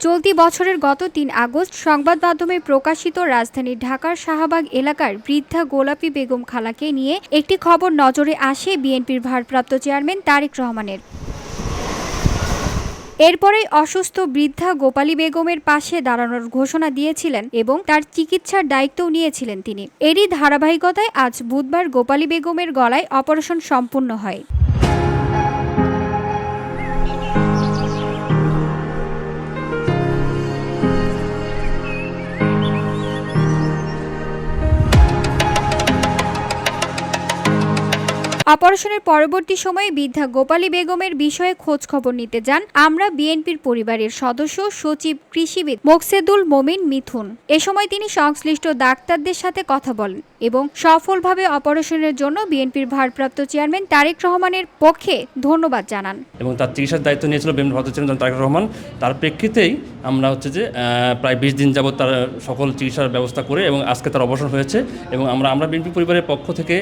চলতি বছরের গত ৩ আগস্ট সংবাদ মাধ্যমে প্রকাশিত রাজধানীর ঢাকার শাহবাগ এলাকার বৃদ্ধা গোলাপী বেগম খালাকে নিয়ে একটি খবর নজরে আসে বিএনপির ভারপ্রাপ্ত চেয়ারম্যান তারেক রহমানের। এরপরেই অসুস্থ বৃদ্ধা গোপালী বেগমের পাশে দাঁড়ানোর ঘোষণা দিয়েছিলেন এবং তার চিকিৎসার দায়িত্বও নিয়েছিলেন তিনি। এরই ধারাবাহিকতায় আজ বুধবার গোপালী বেগমের গলায় অপারেশন সম্পূর্ণ হয়। অপারেশনের পরবর্তী সময়ে বৃদ্ধা গোপালী বেগমের বিষয়ে খোঁজ খবর নিতে যান আমরা বিএনপির পরিবারের সদস্য সচিব কৃষিবিদ মোকসেদুল মোমিন মিথুন। এ সময় তিনি সংশ্লিষ্ট ডাক্তারদের সাথে কথা বলেন এবং সফলভাবে অপারেশনের জন্য বিএনপির ভারপ্রাপ্ত চেয়ারম্যান তারেক রহমানের পক্ষে ধন্যবাদ জানান। এবং তার চিকিৎসার দায়িত্ব নিয়েছিল বিএনপির ভারপ্রাপ্ত চেয়ারম্যান তারেক রহমান। তার প্রেক্ষিতেই আমরা প্রায় 20 দিন যাবত তার সকল চিকিৎসার ব্যবস্থা করে এবং আজকে তার অবসান হয়েছে। এবং আমরা বিএনপি পরিবারের পক্ষ থেকে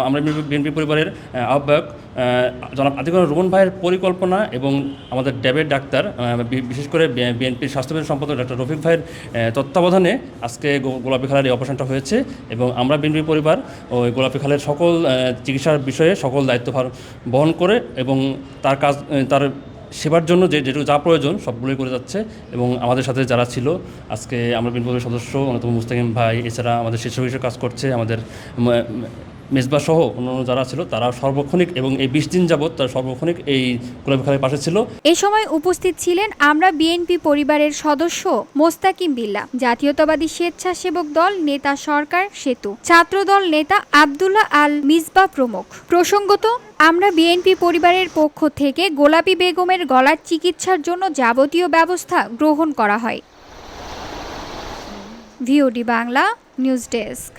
আমরা বিএনপি পরিবারের আহ্বায়ক জনাব আতিকুর রুমন ভাইয়ের পরিকল্পনা এবং আমাদের ড্যাবের ডাক্তার বিশেষ করে বিএনপির স্বাস্থ্যবিষয়ক সম্পাদক ডক্টর রফিক ভাইয়ের তত্ত্বাবধানে আজকে গোলাপী খালের এই অপারেশনটা হয়েছে। এবং আমরা বিএনপি পরিবার ওই গোলাপী খালের সকল চিকিৎসার বিষয়ে সকল দায়িত্বভার বহন করে এবং তার সেবার জন্য যেটুকু যা প্রয়োজন সবগুলোই করে যাচ্ছে। এবং আমাদের সাথে যারা ছিল আজকে আমরা বিএনপি পরিবারের সদস্য অন্যতম মুস্তাকিম ভাই, এছাড়া আমাদের শীর্ষ কাজ করছে আমাদের মেজবা সহ অন্যান্য যারা ছিল তারা সর্বক্ষণিক এবং এই 20 দিন যাবত তারা সর্বক্ষণিক এই গোলাপী খালের পাশে ছিল। এ সময় উপস্থিত ছিলেন আমরা বিএনপি পরিবারের সদস্য মোস্তাকিম বিল্লাহ, জাতীয়তাবাদী স্বেচ্ছাসেবক দল নেতা সরকার সেতু, ছাত্রদল নেতা আব্দুল্লাহ আল মিসবা প্রমুখ। প্রসঙ্গত, আমরা বিএনপি পরিবারের পক্ষ থেকে গোলাপী বেগমের গলার চিকিৎসার জন্য যাবতীয় ব্যবস্থা গ্রহণ করা হয়। VOD Bangla news desk.